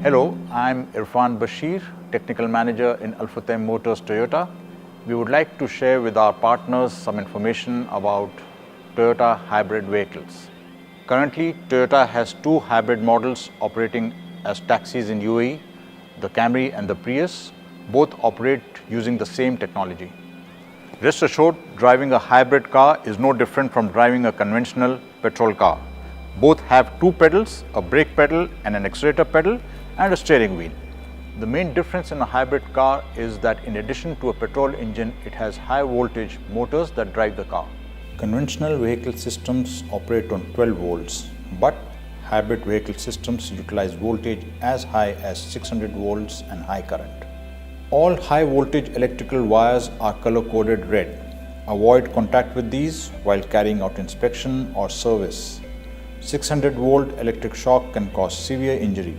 Hello, I'm Irfan Bashir, Technical Manager in Al-Futtaim Motors Toyota. We would like to share with our partners some information about Toyota hybrid vehicles. Currently, Toyota has two hybrid models operating as taxis in UAE, the Camry and the Prius. Both operate using the same technology. Rest assured, driving a hybrid car is no different from driving a conventional petrol car. Both have two pedals, a brake pedal and an accelerator pedal, and a steering wheel. The main difference in a hybrid car is that in addition to a petrol engine, it has high voltage motors that drive the car. Conventional vehicle systems operate on 12 volts, but hybrid vehicle systems utilize voltage as high as 600 volts and high current. All high voltage electrical wires are color coded red. Avoid contact with these while carrying out inspection or service. 600 volt electric shock can cause severe injury.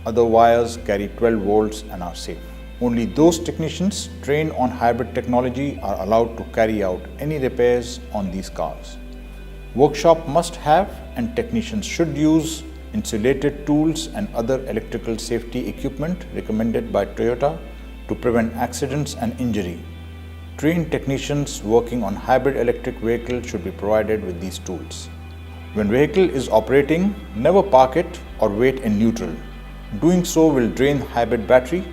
Other wires carry 12 volts and are safe. Only those technicians trained on hybrid technology are allowed to carry out any repairs on these cars. Workshop must have and technicians should use insulated tools and other electrical safety equipment recommended by Toyota to prevent accidents and injury. Trained technicians working on hybrid electric vehicles should be provided with these tools. When vehicle is operating, never park it or wait in neutral. Doing so will drain hybrid battery.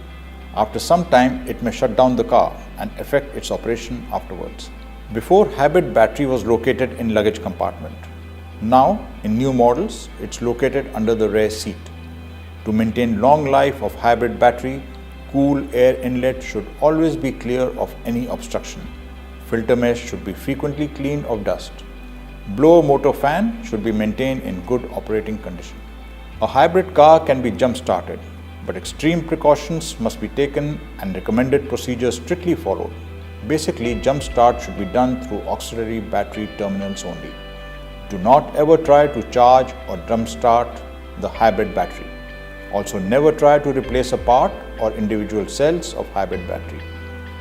After some time, it may shut down the car and affect its operation afterwards. Before, hybrid battery was located in luggage compartment. Now, in new models, it's located under the rear seat. To maintain long life of hybrid battery, cool air inlet should always be clear of any obstruction. Filter mesh should be frequently cleaned of dust. Blower motor fan should be maintained in good operating condition. A hybrid car can be jump started, but extreme precautions must be taken and recommended procedures strictly followed. Basically, jump start should be done through auxiliary battery terminals only. Do not ever try to charge or jump start the hybrid battery. Also, never try to replace a part or individual cells of hybrid battery.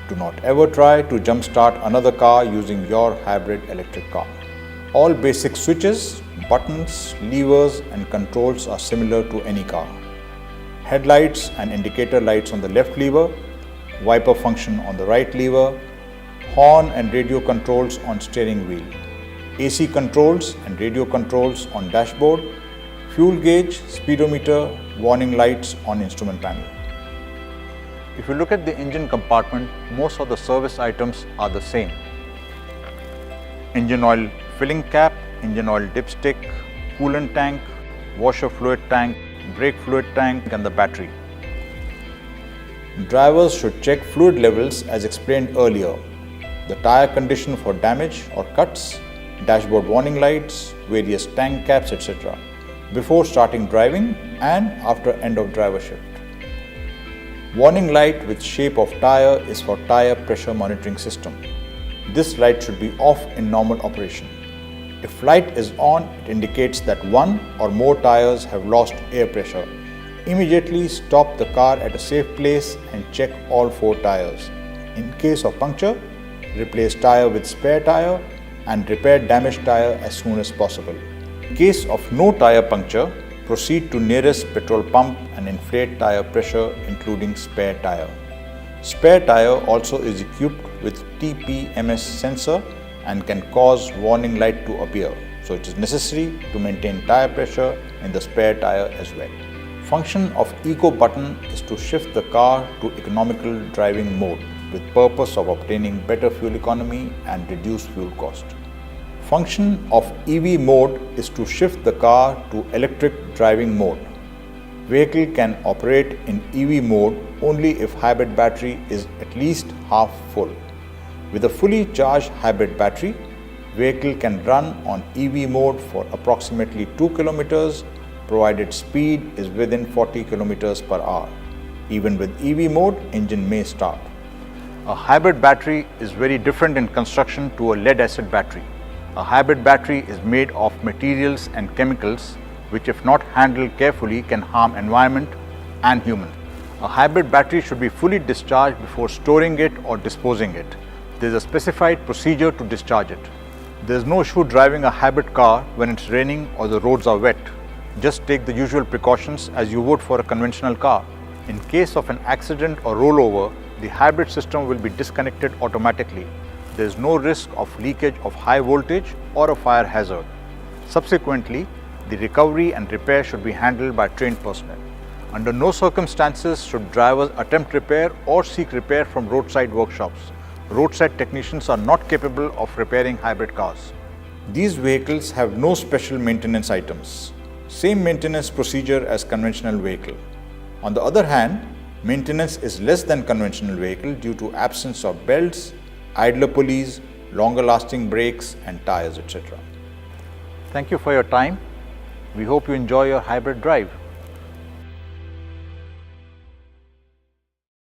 Do not ever try to jump start another car using your hybrid electric car. All basic switches, buttons, levers and controls are similar to any car. Headlights and indicator lights on the left lever, wiper function on the right lever, horn and radio controls on steering wheel, AC controls and radio controls on dashboard, fuel gauge, speedometer, warning lights on instrument panel. If you look at the engine compartment, most of the service items are the same. Engine oil filling cap, engine oil dipstick, coolant tank, washer fluid tank, brake fluid tank and the battery. Drivers should check fluid levels as explained earlier, the tire condition for damage or cuts, dashboard warning lights, various tank caps, etc. before starting driving and after end of driver shift. Warning light with shape of tire is for tire pressure monitoring system. This light should be off in normal operation. If light is on, it indicates that one or more tires have lost air pressure. Immediately stop the car at a safe place and check all 4 tires. In case of puncture, replace tire with spare tire and repair damaged tire as soon as possible. In case of no tire puncture, proceed to nearest petrol pump and inflate tire pressure including spare tire. Spare tire also is equipped with TPMS sensor and can cause warning light to appear, so it is necessary to maintain tire pressure in the spare tire as well. Function of Eco button is to shift the car to economical driving mode with purpose of obtaining better fuel economy and reduce fuel cost. Function of EV mode is to shift the car to electric driving mode. Vehicle can operate in EV mode only if hybrid battery is at least half full. With a fully charged hybrid battery, vehicle can run on EV mode for approximately 2 km provided speed is within 40 km per hour. Even with EV mode, engine may start. A hybrid battery is very different in construction to a lead acid battery. A hybrid battery is made of materials and chemicals which, if not handled carefully, can harm environment and human. A hybrid battery should be fully discharged before storing it or disposing it. There is a specified procedure to discharge it. There is no issue driving a hybrid car when it's raining or the roads are wet. Just take the usual precautions as you would for a conventional car. In case of an accident or rollover, the hybrid system will be disconnected automatically. There is no risk of leakage of high voltage or a fire hazard. Subsequently, the recovery and repair should be handled by trained personnel. Under no circumstances should drivers attempt repair or seek repair from roadside workshops. Roadside technicians are not capable of repairing hybrid cars. These vehicles have no special maintenance items. Same maintenance procedure as conventional vehicle. On the other hand, maintenance is less than conventional vehicle due to absence of belts, idler pulleys, longer lasting brakes and tires, etc. Thank you for your time. We hope you enjoy your hybrid drive.